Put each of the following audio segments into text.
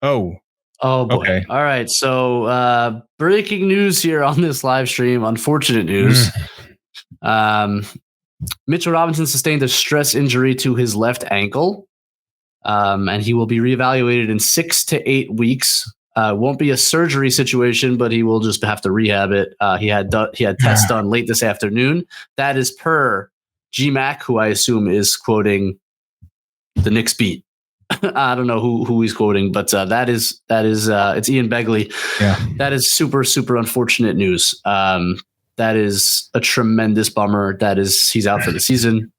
Oh. Oh boy. Okay. All right. So breaking news here on this live stream. Unfortunate news. Mitchell Robinson sustained a stress injury to his left ankle. And he will be reevaluated in 6 to 8 weeks. Won't be a surgery situation, but he will just have to rehab it. He had tests done late this afternoon. That is per GMAC, who I assume is quoting the Knicks beat. I don't know who he's quoting, but that is it's Ian Begley. Yeah. That is super, super unfortunate news. That is a tremendous bummer. He's out for the season.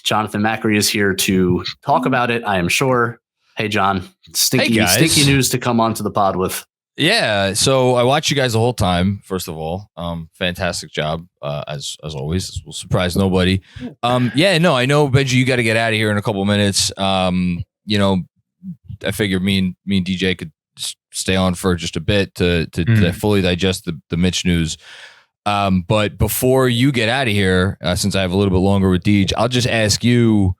Jonathan Macri is here to talk about it, I am sure. Hey, John, stinky news to come onto the pod with. Yeah, so I watched you guys the whole time. First of all, fantastic job as always. This will surprise nobody. I know, Benji, you got to get out of here in a couple of minutes. I figured me and DJ could stay on for just a bit to fully digest the Mitch news. But before you get out of here, since I have a little bit longer with DJ, I'll just ask you,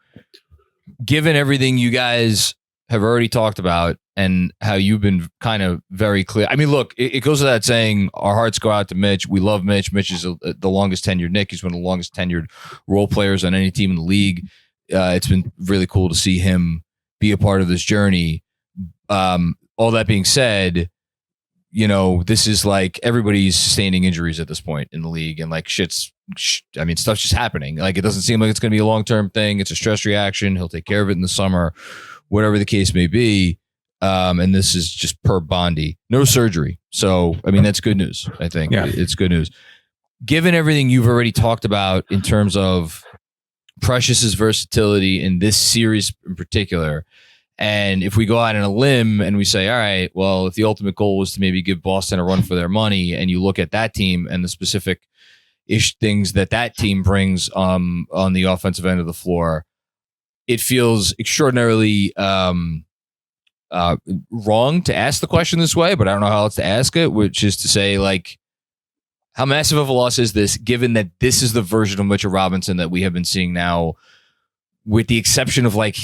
given everything you guys have already talked about and how you've been kind of very clear. I mean, look, it goes without saying, our hearts go out to Mitch. We love Mitch. Mitch is the longest tenured Knick. He's one of the longest tenured role players on any team in the league. It's been really cool to see him be a part of this journey. All that being said, this is like everybody's sustaining injuries at this point in the league, and like stuff's just happening. Like, it doesn't seem like it's going to be a long-term thing. It's a stress reaction. He'll take care of it in the summer, whatever the case may be. And this is just per Bondi, no surgery. So, that's good news. I think it's good news. Given everything you've already talked about in terms of Precious's versatility in this series in particular, and if we go out on a limb and we say, all right, well, if the ultimate goal was to maybe give Boston a run for their money, and you look at that team and the specific things that team brings on the offensive end of the floor, it feels extraordinarily wrong to ask the question this way, but I don't know how else to ask it, which is to say, like, how massive of a loss is this, given that this is the version of Mitchell Robinson that we have been seeing now, with the exception of, like,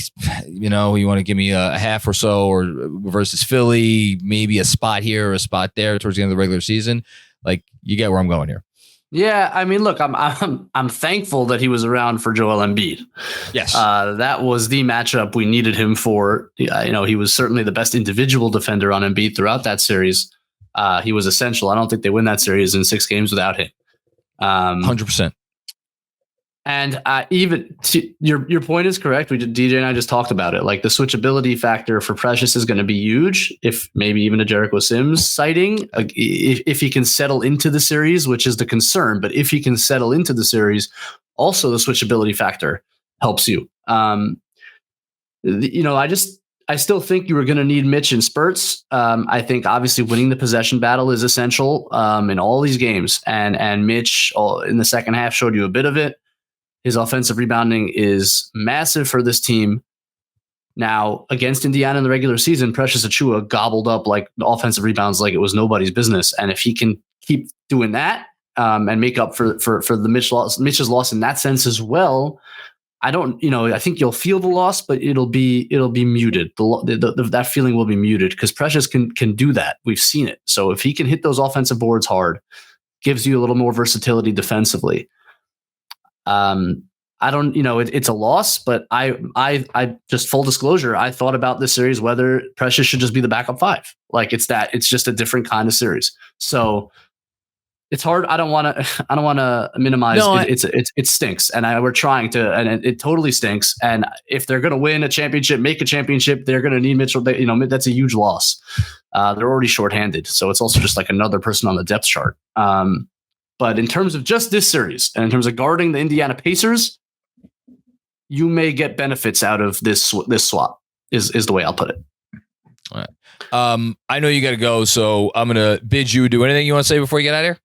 you want to give me a half or so, or versus Philly, maybe a spot here or a spot there towards the end of the regular season. Like, you get where I'm going here. Yeah, look, I'm thankful that he was around for Joel Embiid. Yes, that was the matchup we needed him for. He was certainly the best individual defender on Embiid throughout that series. He was essential. I don't think they win that series in 6 games without him. 100%. And even your point is correct. DJ and I just talked about it. Like, the switchability factor for Precious is going to be huge. If maybe even a Jericho Sims sighting, if he can settle into the series, which is the concern. But if he can settle into the series, also the switchability factor helps you. I still think you were going to need Mitch in spurts. I think obviously winning the possession battle is essential in all these games. And Mitch in the second half showed you a bit of it. His offensive rebounding is massive for this team. Now, against Indiana in the regular season, Precious Achiuwa gobbled up like offensive rebounds like it was nobody's business. And if he can keep doing that and make up for the Mitch's loss in that sense as well, I think you'll feel the loss, but it'll be muted. That feeling will be muted because Precious can do that. We've seen it. So if he can hit those offensive boards hard, gives you a little more versatility defensively. It's a loss, but I just, full disclosure, I thought about this series whether Precious should just be the backup 5. Like, it's just a different kind of series. So it's hard. I don't want to minimize. No, it stinks, and we're trying to, and it totally stinks. And if they're going to win a championship, make a championship, they're going to need Mitchell. That's a huge loss. They're already shorthanded, so it's also just like another person on the depth chart. But in terms of just this series, and in terms of guarding the Indiana Pacers, you may get benefits out of this swap. Is the way I'll put it. All right. I know you got to go, so I'm gonna bid you do anything you want to say before you get out of here.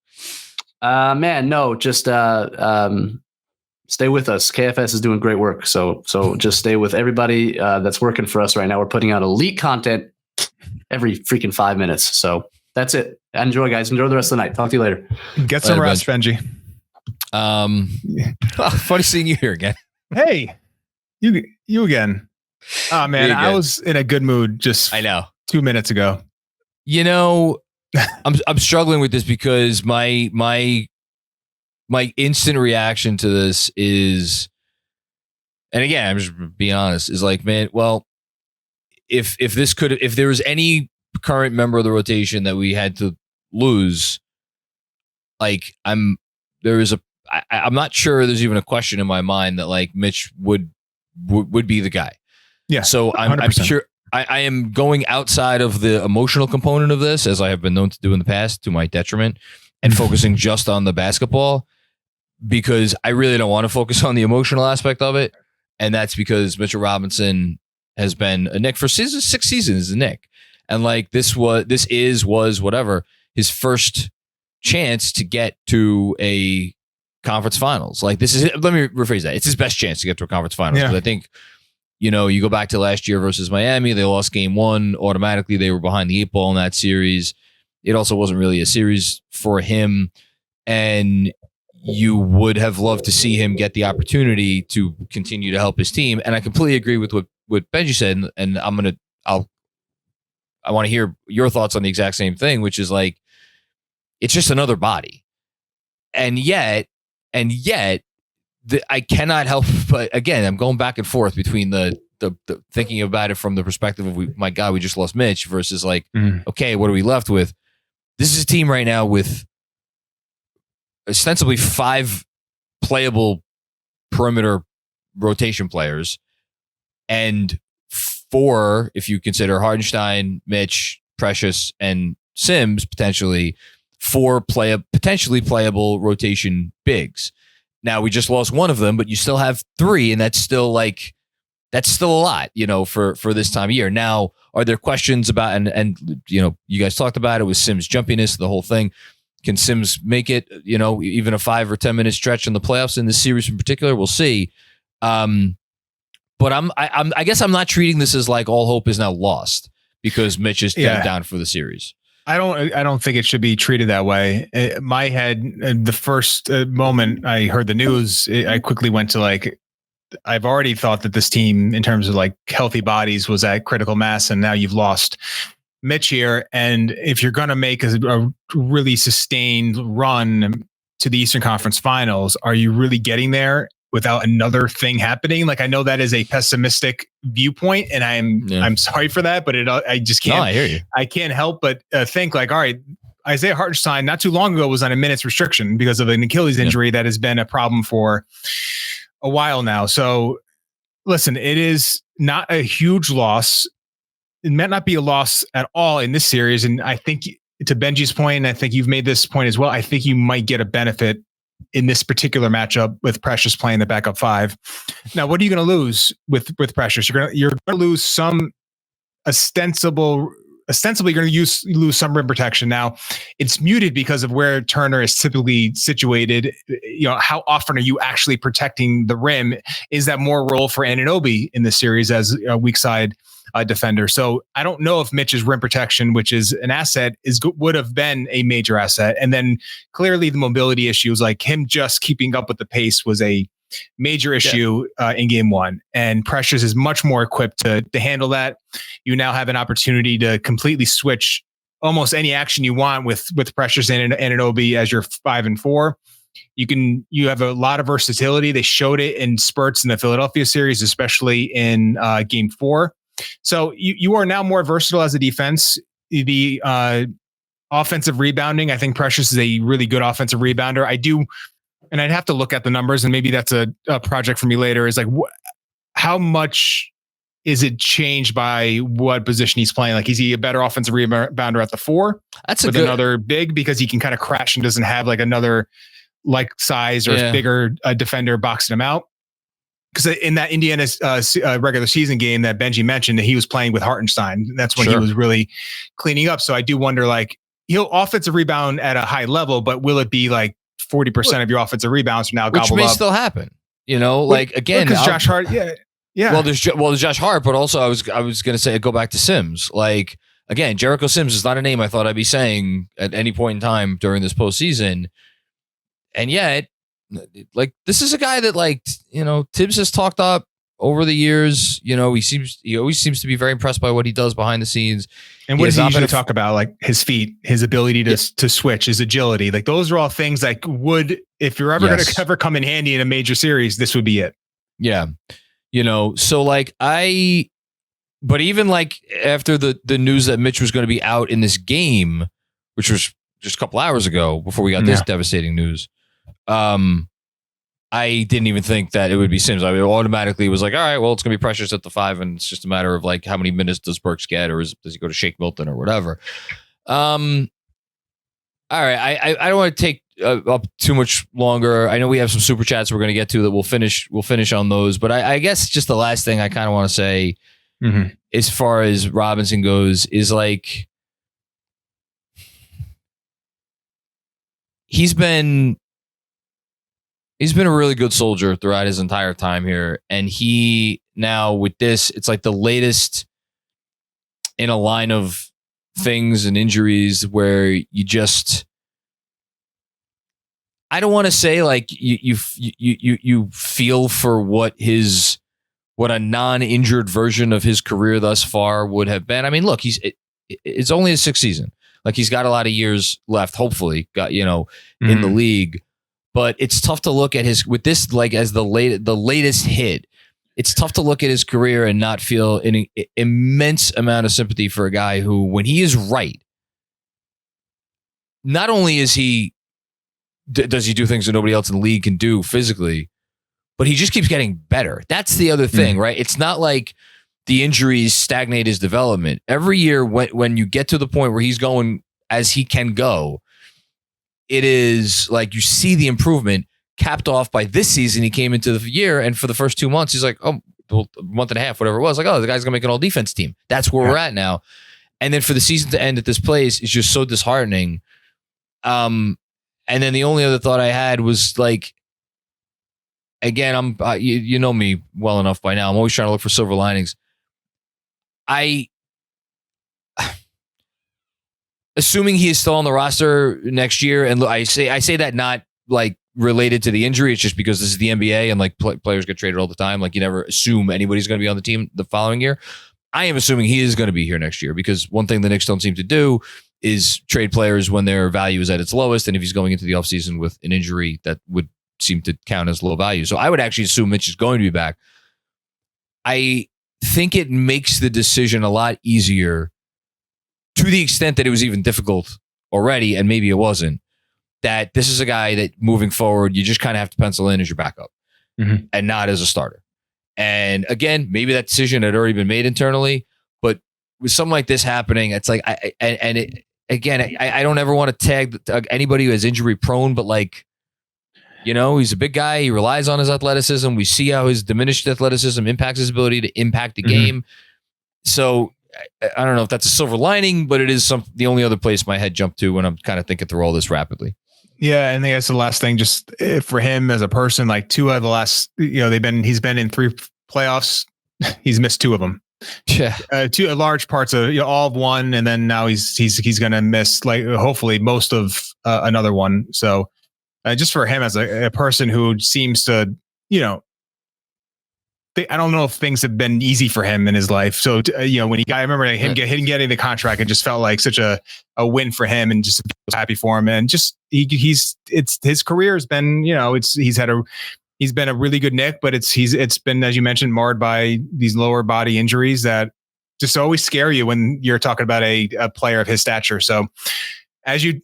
No, just stay with us. KFS is doing great work, so just stay with everybody that's working for us right now. We're putting out elite content every freaking 5 minutes. So that's it. Enjoy, guys. Enjoy the rest of the night. Talk to you later. Get some rest, Benji. Funny seeing you here again. Hey, you again. Oh man, I was in a good mood. Just I know. 2 minutes ago. You know, I'm struggling with this because my instant reaction to this is, and again, I'm just being honest, is like, man, well, if there was any current member of the rotation that we had to lose, like I'm not sure there's even a question in my mind that like Mitch would be the guy. Yeah. So I'm sure I am going outside of the emotional component of this, as I have been known to do in the past, to my detriment, and focusing just on the basketball, because I really don't want to focus on the emotional aspect of it. And that's because Mitchell Robinson has been a Knick for 6 seasons, a Knick. And like this was whatever, his first chance to get to a conference finals. Like this is, let me rephrase that. It's his best chance to get to a conference finals. Yeah. Because I think, you know, you go back to last year versus Miami, they lost game 1. Automatically, they were behind the 8 ball in that series. It also wasn't really a series for him. And you would have loved to see him get the opportunity to continue to help his team. And I completely agree with what Benjy said. And I want to hear your thoughts on the exact same thing, which is like, it's just another body. And yet I cannot help but, again, I'm going back and forth between the thinking about it from the perspective of, my God, we just lost Mitch, versus like, okay, what are we left with? This is a team right now with ostensibly 5 playable perimeter rotation players, and 4, if you consider Hartenstein, Mitch, Precious, and Sims, potentially 4 potentially playable rotation bigs. Now we just lost one of them, but you still have 3, and that's still a lot, you know, for this time of year. Now, are there questions about, and you know, you guys talked about it with Sims' jumpiness, the whole thing. Can Sims make it, you know, even a 5 or 10 minute stretch in the playoffs in this series in particular? We'll see. But I guess I'm not treating this as like all hope is now lost because Mitch is down for the series. I don't think it should be treated that way. In my head, the first moment I heard the news, I quickly went to like, I've already thought that this team, in terms of like healthy bodies, was at critical mass, and now you've lost Mitch here. And if you're going to make a really sustained run to the Eastern Conference Finals, are you really getting there without another thing happening? Like, I know that is a pessimistic viewpoint, and I'm sorry for that, but I just can't. No, I hear you. I can't help but think like, all right, Isaiah Hartenstein not too long ago was on a minutes restriction because of an Achilles injury that has been a problem for a while now. So listen, it is not a huge loss. It might not be a loss at all in this series. And I think, to Benjy's point, and I think you've made this point as well, I think you might get a benefit in this particular matchup with Precious playing the backup 5. Now, what are you going to lose with Precious? You're going to lose some ostensibly you're going to lose some rim protection. Now, it's muted because of where Turner is typically situated. You know, how often are you actually protecting the rim? Is that more role for Anunoby in this series as a weak side defender? So I don't know if Mitch's rim protection, which is an asset, would have been a major asset. And then clearly the mobility issues, like him just keeping up with the pace, was a major issue in game 1. And Precious is much more equipped to handle that. You now have an opportunity to completely switch almost any action you want with Precious and Anunoby as your 5 and 4. You have a lot of versatility. They showed it in spurts in the Philadelphia series, especially in game 4. So you are now more versatile as a defense. The offensive rebounding, I think Precious is a really good offensive rebounder. And I'd have to look at the numbers, and maybe that's a project for me later, is like, how much is it changed by what position he's playing? Like, is he a better offensive rebounder at the 4? That's with another big, because he can kind of crash and doesn't have like another like size or bigger defender boxing him out. Because in that Indiana regular season game that Benjy mentioned, he was playing with Hartenstein. That's when he was really cleaning up. So I do wonder, like, he'll offensive rebound at a high level, but will it be like 40% of your offensive rebounds from now gobbled up? Which may still happen. You know, like, again, because Josh Hart, yeah. Well, there's Josh Hart, but also I was going to say, go back to Sims. Like, again, Jericho Sims is not a name I thought I'd be saying at any point in time during this postseason, and yet, like, this is a guy that, like, you know, Tibs has talked up over the years. He always seems to be very impressed by what he does behind the scenes. And what does he usually talk about? Like his feet, his ability to switch, his agility. Like those are all things like if you're ever going to ever come in handy in a major series, this would be it. Yeah. So like but even like after the news that Mitch was going to be out in this game, which was just a couple hours ago before we got this devastating news, I didn't even think that it would be Sims. I automatically was like, all right, well, it's going to be Precious at the 5, and it's just a matter of like how many minutes does Burks get, or does he go to Shake Milton or whatever. All right, I don't want to take up too much longer. I know we have some super chats we're going to get to that we'll finish on those, but I guess just the last thing I kind of want to say as far as Robinson goes is like he's been a really good soldier throughout his entire time here. And he now with this, it's like the latest in a line of things and injuries where you just, I don't want to say like you feel for what a non-injured version of his career thus far would have been. I mean, look, it's only his 6th season. Like he's got a lot of years left, hopefully, in the league. But it's tough to look at with this like as the latest hit. It's tough to look at his career and not feel an immense amount of sympathy for a guy who, when he is right, not only does he do things that nobody else in the league can do physically, but he just keeps getting better. That's the other thing, right? It's not like the injuries stagnate his development. Every year when you get to the point where he's going as he can go, it is like you see the improvement capped off by this season. He came into the year, and for the first 2 months, he's like, a month and a half, whatever it was, like, oh, the guy's gonna make an all defense team. That's where we're at now. And then for the season to end at this place is just so disheartening. And then the only other thought I had was like, again, you know me well enough by now. I'm always trying to look for silver linings. Assuming he is still on the roster next year, and I say that not like related to the injury. It's just because this is the NBA and like players get traded all the time. Like you never assume anybody's going to be on the team the following year. I am assuming he is going to be here next year because one thing the Knicks don't seem to do is trade players when their value is at its lowest. And if he's going into the offseason with an injury, that would seem to count as low value. So I would actually assume Mitch is going to be back. I think it makes the decision a lot easier, to the extent that it was even difficult already, and maybe it wasn't, that this is a guy that moving forward, you just kind of have to pencil in as your backup and not as a starter. And again, maybe that decision had already been made internally, but with something like this happening, it's like, I don't ever want to tag anybody who is injury prone, but like, he's a big guy. He relies on his athleticism. We see how his diminished athleticism impacts his ability to impact the game. So I don't know if that's a silver lining, but it is the only other place my head jumped to when I'm kind of thinking through all this rapidly. Yeah, and I guess the last thing, just for him as a person, like 2 out of the last, he's been in 3 playoffs. He's missed 2 of them. Yeah, 2 large parts of all of one, and then now he's going to miss like hopefully most of another one. So just for him as a person who seems to, I don't know if things have been easy for him in his life. So, when I remember him getting the contract, it just felt like such a win for him, and just was happy for him. And just his career has been, he's been a really good Knick, but it's been, as you mentioned, marred by these lower body injuries that just always scare you when you're talking about a player of his stature. So, as you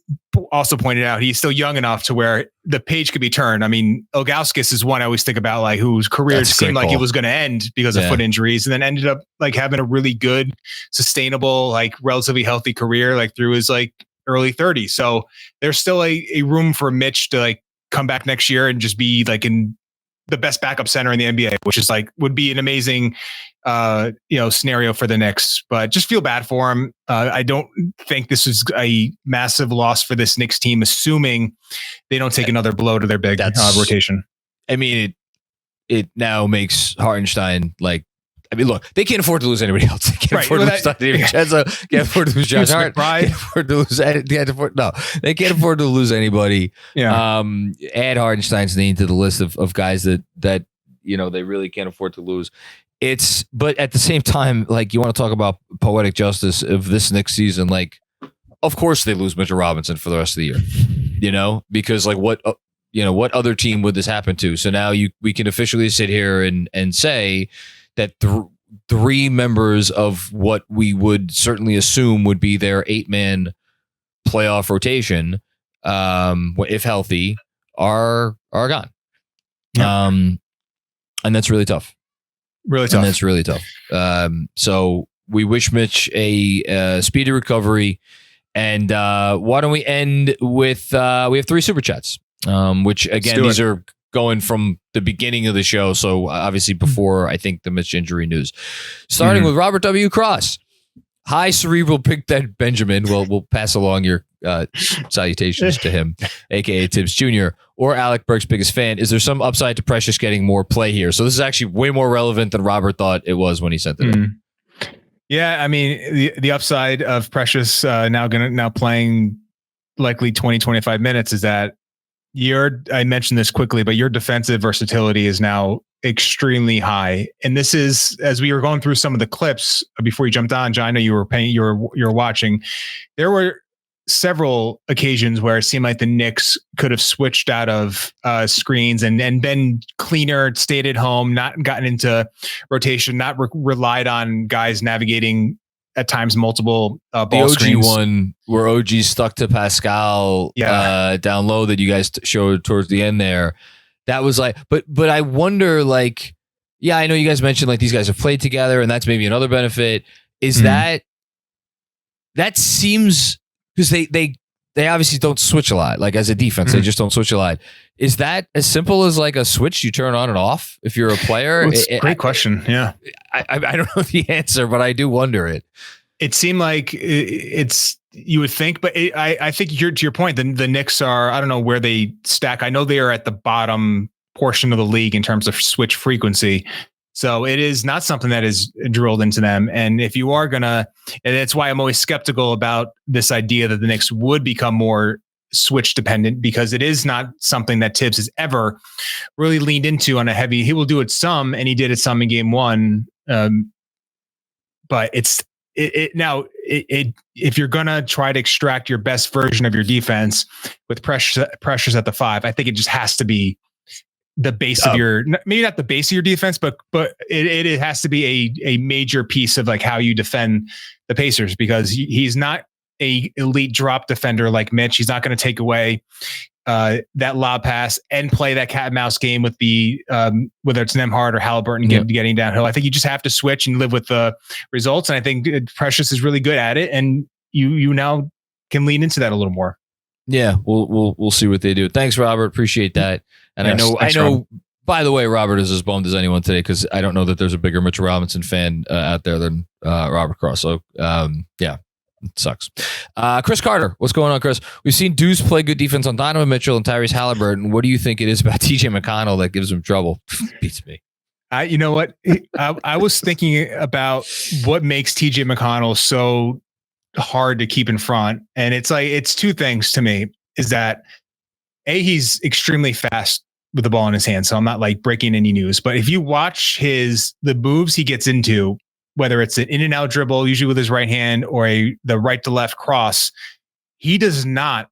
also pointed out, he's still young enough to where the page could be turned. I mean, Ilgauskas is one I always think about, like whose career seemed like it was going to end because of foot injuries, and then ended up like having a really good, sustainable, like relatively healthy career, like through his like early 30s. So there's still a room for Mitch to like come back next year and just be like in the best backup center in the NBA, which is like would be an amazing scenario for the Knicks. But just feel bad for him. I don't think this is a massive loss for this Knicks team, assuming they don't take another blow to their big rotation. I mean, it now makes Hartenstein like. I mean, look, they can't afford to lose anybody else. They can't afford to lose DiVincenzo. Can't afford to lose Josh Hart. Can't afford to lose. They can't afford to lose anybody. Yeah. Add Hartenstein's name to the list of guys that they really can't afford to lose. But at the same time, like, you want to talk about poetic justice of this next season, like, of course they lose Mitchell Robinson for the rest of the year, because like what other team would this happen to? So now we can officially sit here and say that three members of what we would certainly assume would be their 8-man playoff rotation, if healthy, are gone. Yeah. And that's really tough. Really tough. And that's really tough. So we wish Mitch a speedy recovery. And why don't we end with we have 3 super chats, which again, these are going from the beginning of the show. So obviously before, I think, the Mitch injury news. Starting with Robert W. Cross. Hi, Cerebral Big Dead Benjamin. Well, we'll pass along your salutations to him, a.k.a. Tibs Jr. or Alec Burke's biggest fan. Is there some upside to Precious getting more play here? So this is actually way more relevant than Robert thought it was when he sent it in. Yeah, I mean, the upside of Precious now playing likely 20, 25 minutes is that I mentioned this quickly, but your defensive versatility is now extremely high. And this is, as we were going through some of the clips before you jumped on, John, I know you were watching. There were several occasions where it seemed like the Knicks could have switched out of screens and been cleaner, stayed at home, not gotten into rotation, not relied on guys navigating at times multiple ball screens. The OG one where OG stuck to Pascal down low that you guys showed towards the end there. That was like, but I wonder, like, yeah, I know you guys mentioned like these guys have played together and that's maybe another benefit. Is that seems, because they obviously don't switch a lot. Like, as a defense, they just don't switch a lot. Is that as simple as like a switch you turn on and off if you're a player? Well, great question. Yeah. I don't know the answer, but I do wonder it. It seemed like you would think, but I think to your point, the Knicks are, I don't know where they stack. I know they are at the bottom portion of the league in terms of switch frequency. So it is not something that is drilled into them. And if you are and that's why I'm always skeptical about this idea that the Knicks would become more switch dependent, because it is not something that Tibs has ever really leaned into on a heavy. He will do it some, and he did it some in game 1. But if you're gonna try to extract your best version of your defense with pressures at the 5, I think it just has to be the base of your, maybe not the base of your defense, but it has to be a major piece of like how you defend the Pacers, because he's not a elite drop defender like Mitch. He's not going to take away that lob pass and play that cat and mouse game with the whether it's Nembhard or Halliburton getting downhill. I think you just have to switch and live with the results. And I think Precious is really good at it, and you now can lean into that a little more. Yeah, we'll see what they do. Thanks, Robert. Appreciate that. And yes, I know. Robert. By the way, Robert is as bummed as anyone today, because I don't know that there's a bigger Mitchell Robinson fan out there than Robert Cross. So yeah. It sucks. Chris Carter, what's going on, Chris? We've seen Deuce play good defense on Donovan Mitchell and Tyrese Halliburton. What do you think it is about TJ McConnell that gives him trouble? Beats me. You know what? I was thinking about what makes TJ McConnell so hard to keep in front. And it's 2 things to me, is that he's extremely fast with the ball in his hand. So I'm not like breaking any news, but if you watch the moves he gets into, whether it's an in and out dribble, usually with his right hand, or the right to left cross, he does not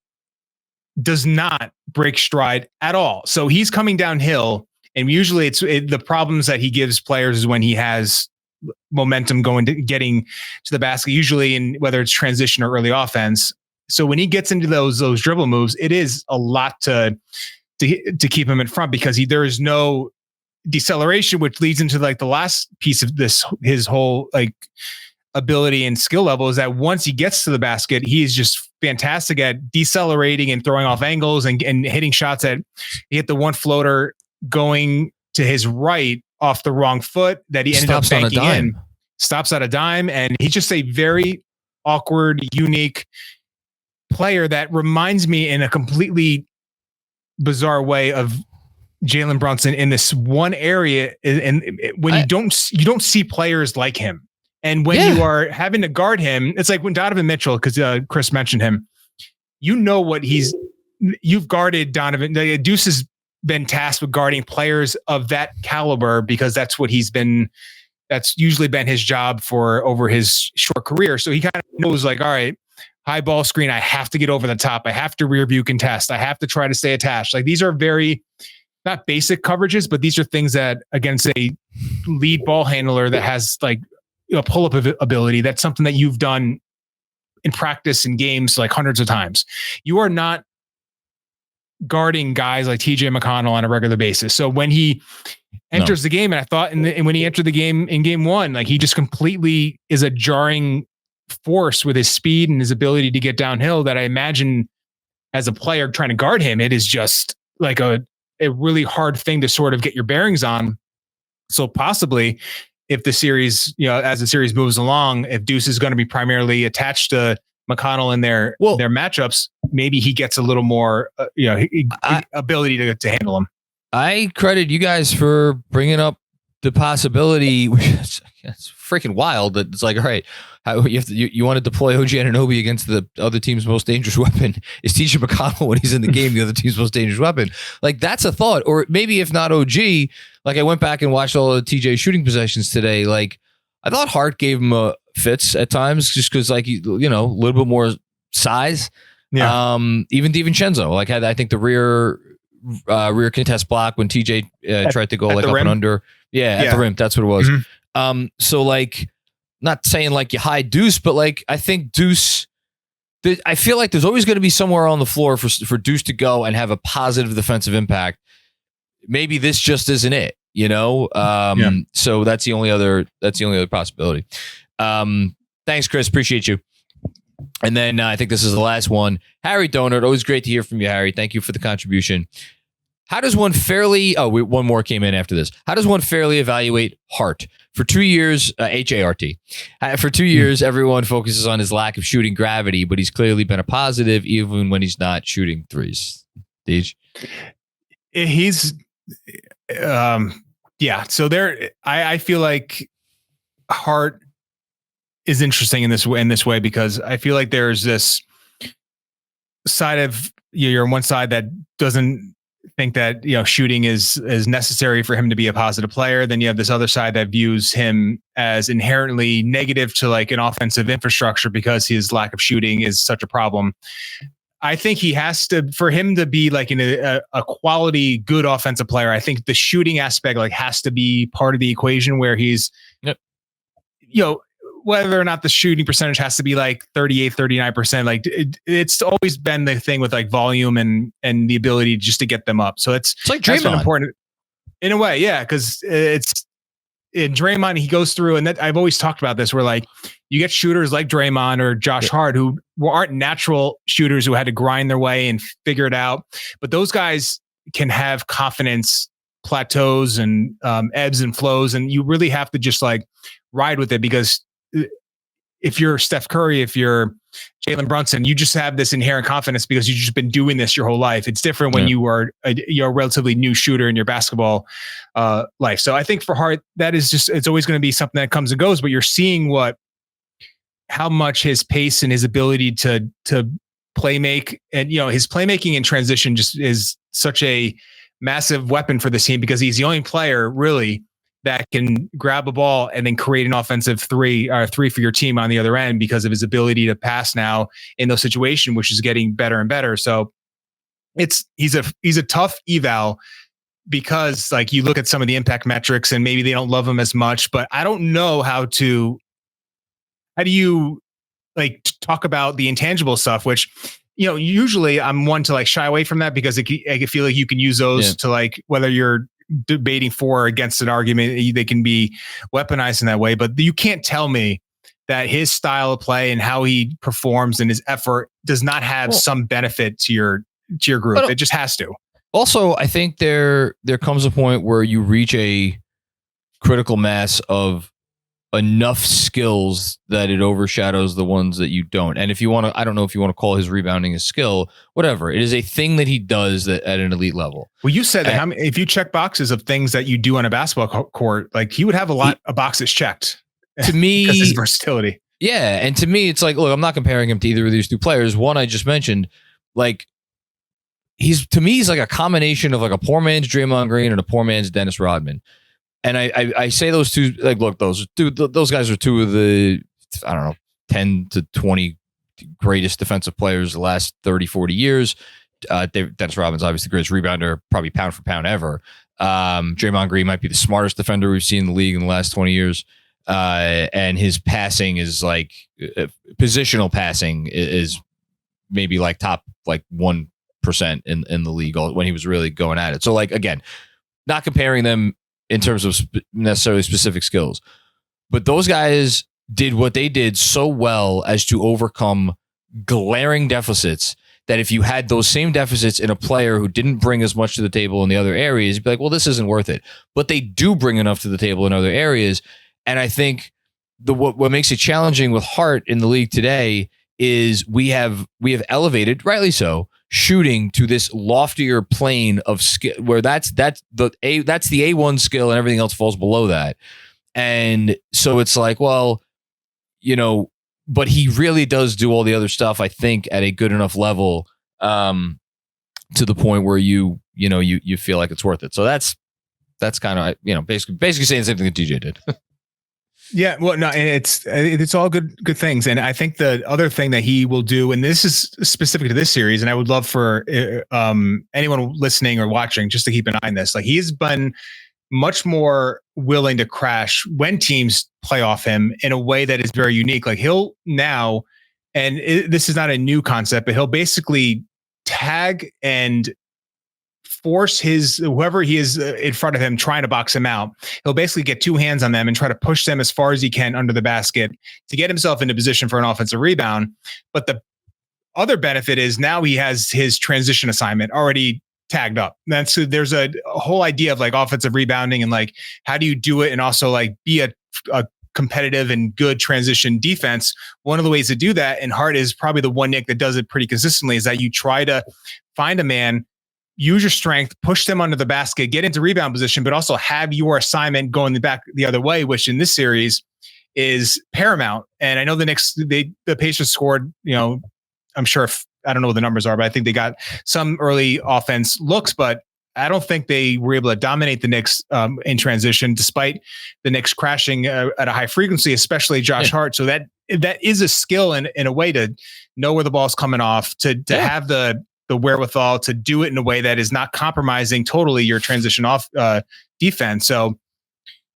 break stride at all. So he's coming downhill, and usually the problems that he gives players is when he has momentum getting to the basket, usually in whether it's transition or early offense. So when he gets into those dribble moves, it is a lot to keep him in front, because there is no deceleration, which leads into like the last piece of his whole like ability and skill level, is that once he gets to the basket, he is just fantastic at decelerating and throwing off angles and hitting shots. He hit the one floater going to his right off the wrong foot that he ended up banking in. Stops at a dime, and he's just a very awkward, unique player that reminds me in a completely bizarre way of Jalen Brunson in this one area. And when you don't see players like him, and when you are having to guard him, it's like when Donovan Mitchell, because Chris mentioned him, what you've guarded Donovan. Deuce has been tasked with guarding players of that caliber because that's what that's usually been his job for over his short career. So he kind of knows like, all right, high ball screen, I have to get over the top. I have to rear view contest. I have to try to stay attached. Like these are very, not basic coverages, but these are things that against a lead ball handler that has like a pull-up ability, that's something that you've done in practice in games like hundreds of times. You are not guarding guys like TJ McConnell on a regular basis. So when he enters the game, and I thought when he entered the game in game one, like he just completely is a jarring force with his speed and his ability to get downhill that I imagine as a player trying to guard him, it is just like a really hard thing to sort of get your bearings on. So possibly if the series, as the series moves along, if Deuce is going to be primarily attached to McConnell in their matchups, maybe he gets a little more, ability to handle him. I credit you guys for bringing up the possibility, which is it's freaking wild. That it's like, all right, you want to deploy OG Anunoby against the other team's most dangerous weapon? Is TJ McConnell when he's in the game the other team's most dangerous weapon? Like that's a thought. Or maybe if not OG, like I went back and watched all of TJ shooting possessions today. Like I thought Hart gave him fits at times just because like a little bit more size. Yeah. Even DiVincenzo like had I think the rear contest block when TJ tried to go like up rim? And under. At the rim. That's what it was. Mm-hmm. So like, not saying like you hide Deuce, but like I think Deuce. I feel like there's always going to be somewhere on the floor for Deuce to go and have a positive defensive impact. Maybe this just isn't it, So that's the only other possibility. Thanks, Chris. Appreciate you. And then I think this is the last one. Harry Donut. Always great to hear from you, Harry. Thank you for the contribution. How does one fairly... one more came in after this. How does one fairly evaluate Hart? For 2 years, H-A-R-T. For 2 years, everyone focuses on his lack of shooting gravity, but he's clearly been a positive even when he's not shooting threes. Deej? He's... So there... I feel like Hart is interesting in this way because I feel like there's this side of... You're on one side that doesn't think that shooting is necessary for him to be a positive player. Then you have this other side that views him as inherently negative to like an offensive infrastructure because his lack of shooting is such a problem. I think he has to, for him to be like in a quality good offensive player, I think the shooting aspect like has to be part of the equation where he's whether or not the shooting percentage has to be like 38, 39%, like it's always been the thing with like volume and the ability just to get them up. So it's like Draymond important in a way. Yeah. Cause it's in Draymond, he goes through, and that I've always talked about this where like you get shooters like Draymond or Josh Hart who aren't natural shooters who had to grind their way and figure it out. But those guys can have confidence plateaus and ebbs and flows. And you really have to just like ride with it because if you're Steph Curry, if you're Jalen Brunson, you just have this inherent confidence because you've just been doing this your whole life. It's different when you are you're a relatively new shooter in your basketball life. So I think for Hart, that is just, it's always going to be something that comes and goes, but you're seeing how much his pace and his ability to play make and, his playmaking in transition just is such a massive weapon for this team because he's the only player really that can grab a ball and then create an offensive three for your team on the other end because of his ability to pass now in those situations, which is getting better and better. So he's a tough eval because like you look at some of the impact metrics and maybe they don't love him as much, but I don't know how do you like talk about the intangible stuff, which, usually I'm one to like shy away from that because I feel like you can use those to like, whether you're debating for or against an argument, they can be weaponized in that way. But you can't tell me that his style of play and how he performs and his effort does not have some benefit to your group. It just has to. Also, I think there comes a point where you reach a critical mass of enough skills that it overshadows the ones that you don't. And if you want to, I don't know if you want to call his rebounding a skill, whatever. It is a thing that he does that at an elite level. Well, you said that if you check boxes of things that you do on a basketball court, like he would have a lot of boxes checked. To me, because his versatility. Yeah. And to me, it's like, look, I'm not comparing him to either of these two players. One I just mentioned, like to me, he's like a combination of like a poor man's Draymond Green and a poor man's Dennis Rodman. And I say those two, like, look, those guys are two of the, I don't know, 10 to 20 greatest defensive players the last 30, 40 years. Dennis Rodman's obviously the greatest rebounder, probably pound for pound ever. Draymond Green might be the smartest defender we've seen in the league in the last 20 years. And his passing is like positional passing is maybe like top like 1% in the league when he was really going at it. So like, again, not comparing them in terms of necessarily specific skills, but those guys did what they did so well as to overcome glaring deficits that if you had those same deficits in a player who didn't bring as much to the table in the other areas, you'd be like, well, this isn't worth it. But they do bring enough to the table in other areas. And I think what makes it challenging with Hart in the league today is we have elevated, rightly so, shooting to this loftier plane of skill where that's the A1 skill and everything else falls below that. And so it's like, well, but he really does do all the other stuff, I think, at a good enough level to the point where you feel like it's worth it. So that's kind of, basically saying the same thing that DJ did. Yeah, well, no, it's all good things, and I think the other thing that he will do, and this is specific to this series, and I would love for anyone listening or watching just to keep an eye on this. Like, he's been much more willing to crash when teams play off him in a way that is very unique. Like, he'll now, and this is not a new concept, but he'll basically tag and force whoever he is in front of him trying to box him out. He'll basically get two hands on them and try to push them as far as he can under the basket to get himself into position for an offensive rebound. But the other benefit is now he has his transition assignment already tagged up. There's a whole idea of like offensive rebounding and like, how do you do it? And also like be a competitive and good transition defense. One of the ways to do that, and Hart is probably the one Nick that does it pretty consistently, is that you try to find a man, use your strength, push them under the basket, get into rebound position, but also have your assignment going the other way, which in this series is paramount. And I know the Knicks, the Pacers scored, I'm sure, I don't know what the numbers are, but I think they got some early offense looks, but I don't think they were able to dominate the Knicks in transition, despite the Knicks crashing at a high frequency, especially Josh Hart. So that is a skill in a way to know where the ball's coming off, to have the wherewithal to do it in a way that is not compromising totally your transition off defense. So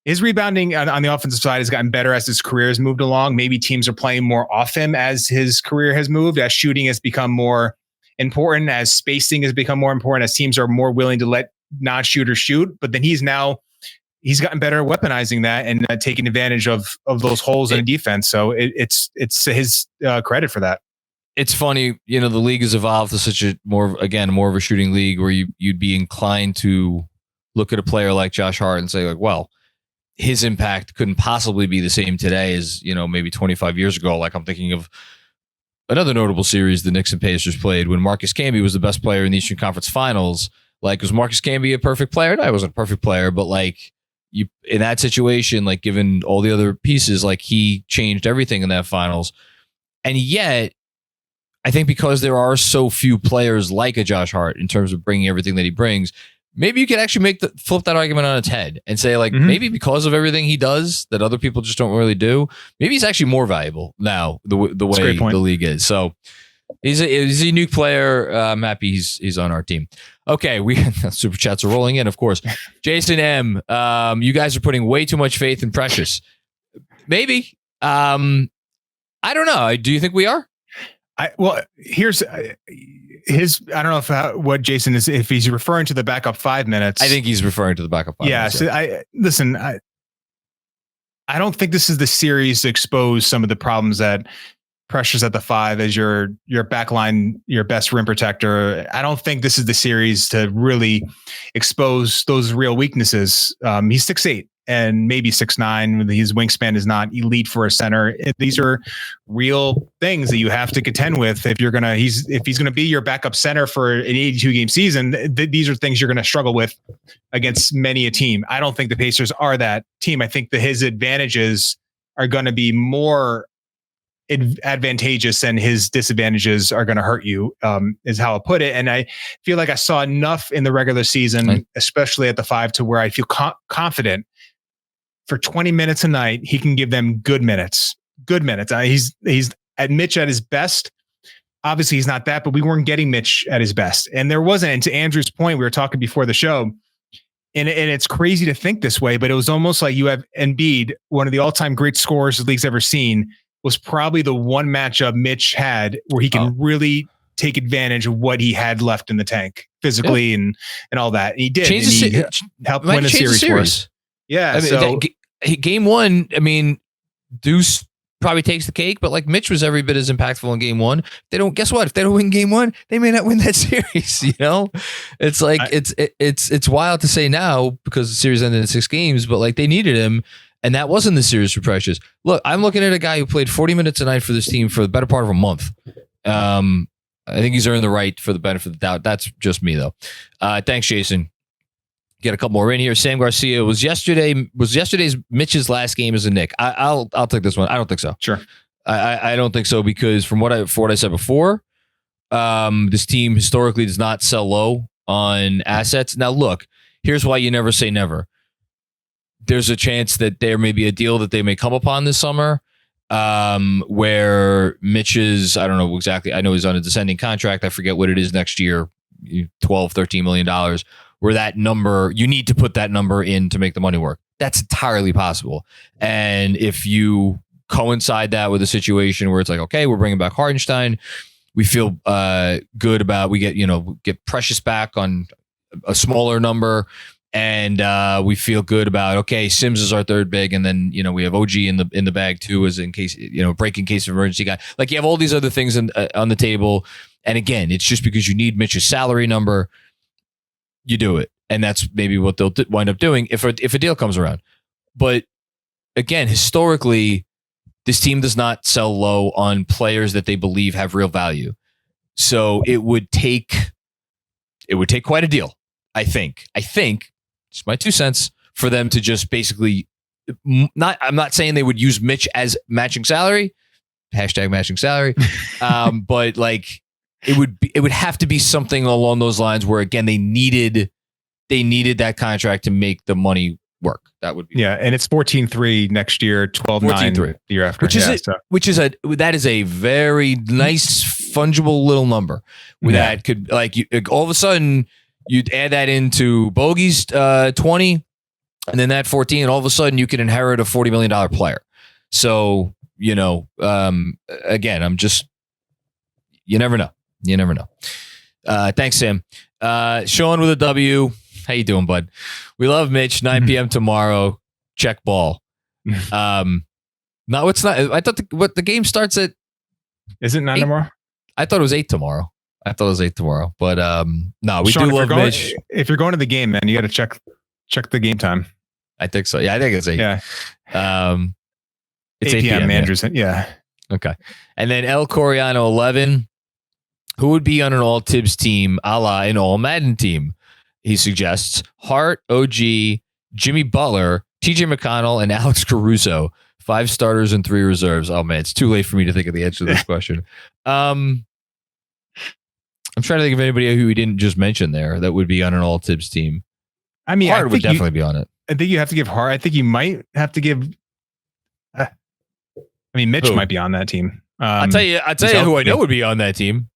his rebounding on the offensive side has gotten better as his career has moved along. Maybe teams are playing more off him as his career has moved, as shooting has become more important, as spacing has become more important, as teams are more willing to let non-shooters shoot. But then he's gotten better at weaponizing that and taking advantage of those holes in the defense. So it's his credit for that. It's funny, the league has evolved to such a more of a shooting league where you'd be inclined to look at a player like Josh Hart and say, like, well, his impact couldn't possibly be the same today as, maybe 25 years ago. Like, I'm thinking of another notable series the Knicks and Pacers played when Marcus Camby was the best player in the Eastern Conference Finals. Like, was Marcus Camby a perfect player? No, he wasn't a perfect player, but like, you in that situation, like, given all the other pieces, like, he changed everything in that finals. And yet, I think because there are so few players like a Josh Hart in terms of bringing everything that he brings, maybe you could actually flip that argument on its head and say, like, maybe because of everything he does that other people just don't really do, maybe he's actually more valuable now the way the league is. So he's a unique player. I'm happy he's on our team. Okay, we super chats are rolling in, of course. Jason M, you guys are putting way too much faith in Precious. Maybe. I don't know. Do you think we are? Here's his. I don't know what Jason is. If he's referring to the backup 5 minutes, I think he's referring to the backup 5 minutes. Yeah. So I don't think this is the series to expose some of the problems that Precious at the 5 as your backline, your best rim protector. I don't think this is the series to really expose those real weaknesses. He's 6'8". And maybe 6'9". His wingspan is not elite for a center. These are real things that you have to contend with if he's gonna be your backup center for an 82 game season. These are things you're gonna struggle with against many a team. I don't think the Pacers are that team. I think that his advantages are gonna be more advantageous and his disadvantages are going to hurt you, is how I put it. And I feel like I saw enough in the regular season, especially at the 5, to where I feel confident for 20 minutes a night, he can give them good minutes. He's at Mitch at his best. Obviously he's not that, but we weren't getting Mitch at his best. And there wasn't, and to Andrew's point, we were talking before the show, and it's crazy to think this way, but it was almost like you have Embiid, one of the all-time great scorers the league's ever seen, was probably the one matchup Mitch had where he can really take advantage of what he had left in the tank physically and all that. And he did. And he helped win the series for us. Yeah. I mean, game 1, I mean, Deuce probably takes the cake, but like Mitch was every bit as impactful in game 1. Guess what? If they don't win game 1, they may not win that series. You know, it's like, it's wild to say now because the series ended in 6 games, but like they needed him. And that wasn't the series for Precious. Look, I'm looking at a guy who played 40 minutes a night for this team for the better part of a month. I think he's earned the right for the benefit of the doubt. That's just me though. Thanks, Jason. Get a couple more in here. Sam Garcia was yesterday's Mitch's last game as a Knick. I'll take this one. I don't think so. Sure. I don't think so because from what I said before, this team historically does not sell low on assets. Now look, here's why you never say never. There's a chance that there may be a deal that they may come upon this summer where Mitch's, I don't know exactly. I know he's on a descending contract. I forget what it is next year, $12, $13 million. Where that number, you need to put that number in to make the money work. That's entirely possible. And if you coincide that with a situation where it's like, okay, we're bringing back Hartenstein, we feel good about, we get Precious back on a smaller number, and we feel good about, okay, Sims is our third big, and then we have OG in the bag too, as in case break in case of emergency guy. Like you have all these other things on the table, and again, it's just because you need Mitch's salary number. You do it. And that's maybe what they'll wind up doing if a deal comes around. But again, historically, this team does not sell low on players that they believe have real value. So it would take quite a deal, I think, just my 2 cents, for them to just basically I'm not saying they would use Mitch as matching salary, #matching salary. But like, it would have to be something along those lines where again they needed that contract to make the money work. That would be and it's 14-3 next year, 12-9 the year after, that is a very nice fungible little number. That could all of a sudden you'd add that into Bogey's 20, and then that 14, and all of a sudden you can inherit a $40 million player. So again, you never know. You never know. Thanks, Sam. Sean with a W. How you doing, bud? We love Mitch. 9 p.m. tomorrow. Check ball. No, it's not. I thought the game starts at. Is it 9 tomorrow? I thought it was 8 tomorrow. But no, we Sean, do love Mitch. If you're going to the game, man, you got to check the game time. I think so. Yeah, I think it's 8. Yeah. It's 8 p.m. Andrews. Yeah. Okay. And then El Coriano 11. Who would be on an all Tibs team, a la an all Madden team? He suggests Hart, OG, Jimmy Butler, TJ McConnell, and Alex Caruso. 5 starters and 3 reserves. Oh man, it's too late for me to think of the answer to this question. I'm trying to think of anybody who we didn't just mention there that would be on an all Tibs team. I mean, Hart would definitely be on it. I think you have to give Hart. I think you might have to give. Mitch might be on that team. I'll tell you who I know would be on that team.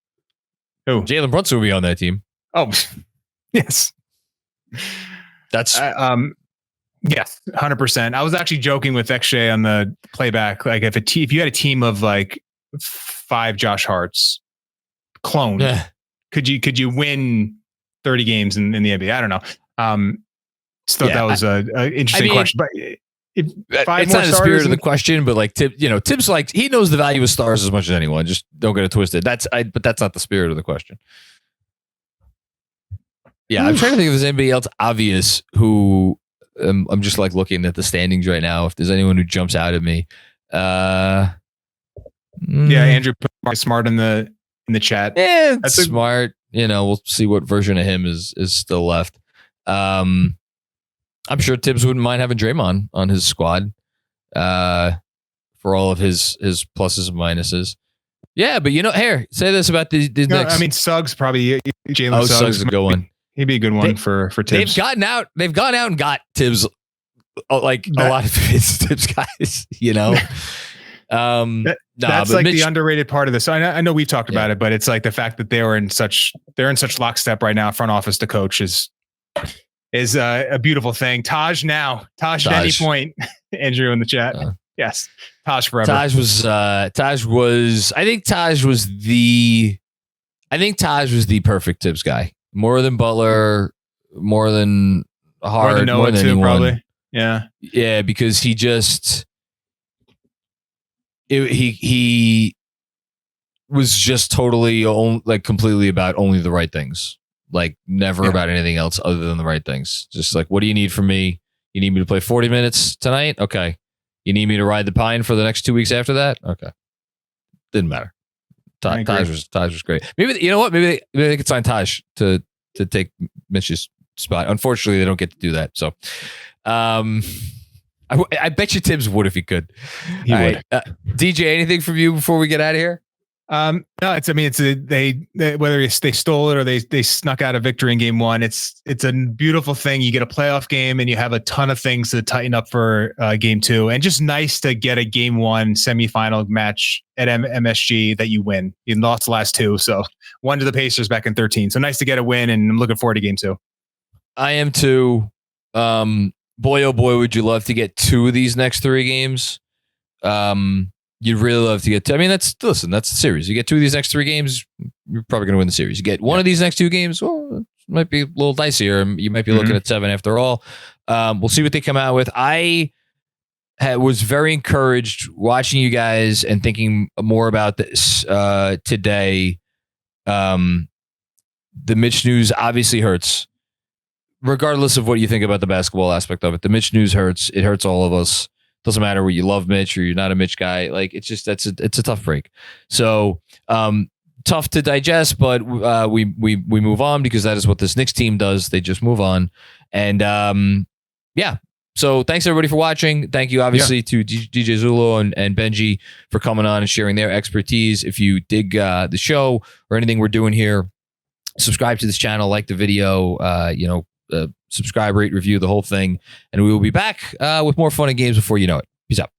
Who? Jalen Brunson would be on that team. Oh, yes. That's yes, 100%. I was actually joking with XJ on the playback. Like if you had a team of like 5 Josh Harts cloned, could you win 30 games in the NBA? I don't know. Still, that was an interesting question. But it's not the spirit of the question, but like Tibs, like he knows the value of stars as much as anyone. Just don't get it twisted. But that's not the spirit of the question. Yeah, I'm trying to think if there's anybody else obvious who I'm just like looking at the standings right now. If there's anyone who jumps out at me, Andrew Smart in the chat. Yeah, that's smart. We'll see what version of him is still left. I'm sure Tibs wouldn't mind having Draymond on his squad for for all of his pluses and minuses. Yeah, but here, say this about the Knicks. I mean, Suggs probably Jalen Suggs is a good one. He'd be a good one for Tibs. They've gone out and got Tibs, like a lot of his Tibs guys. That's like Mitch, the underrated part of this. I know we've talked about it, but it's like the fact that they're in such lockstep right now, front office to coach is a beautiful thing. Taj at any point. Andrew in the chat. Yes. Taj forever. Taj was I think Taj was the perfect Tibs guy. More than Butler, more than Hart, more than anyone. Probably. Yeah. Yeah, because he just he was just totally completely about only the right things. Like never about anything else other than the right things. Just like, what do you need from me? You need me to play 40 minutes tonight? Okay. You need me to ride the pine for the next 2 weeks after that? Okay. Didn't matter. Taj was great. Maybe you know what? Maybe they could sign Taj to take Mitch's spot. Unfortunately, they don't get to do that. So, I bet you Tibs would if he could. He would. Right. DJ, anything from you before we get out of here? No, they whether they stole it or they snuck out a victory in game one. It's a beautiful thing. You get a playoff game and you have a ton of things to tighten up for game two, and just nice to get a game one semifinal match at MSG that you win. You lost the last two, so one to the Pacers back in 2013. So nice to get a win, and I'm looking forward to game two. I am too. Boy, oh boy, would you love to get two of these next three games? You'd really love to get that's the series. You get two of these next three games, you're probably going to win the series. You get one of these next two games, well, it might be a little dicier. You might be looking at 7 after all. We'll see what they come out with. I was very encouraged watching you guys and thinking more about this today. The Mitch news obviously hurts. Regardless of what you think about the basketball aspect of it, the Mitch news hurts. It hurts all of us. Doesn't matter whether you love Mitch or you're not a Mitch guy. Like it's just it's a tough break. So tough to digest, but we move on because that is what this Knicks team does. They just move on, and yeah. So thanks everybody for watching. Thank you obviously to DJ Zullo and Benjy for coming on and sharing their expertise. If you dig the show or anything we're doing here, subscribe to this channel, like the video. Subscribe, rate, review, the whole thing. And we will be back with more fun and games before you know it. Peace out.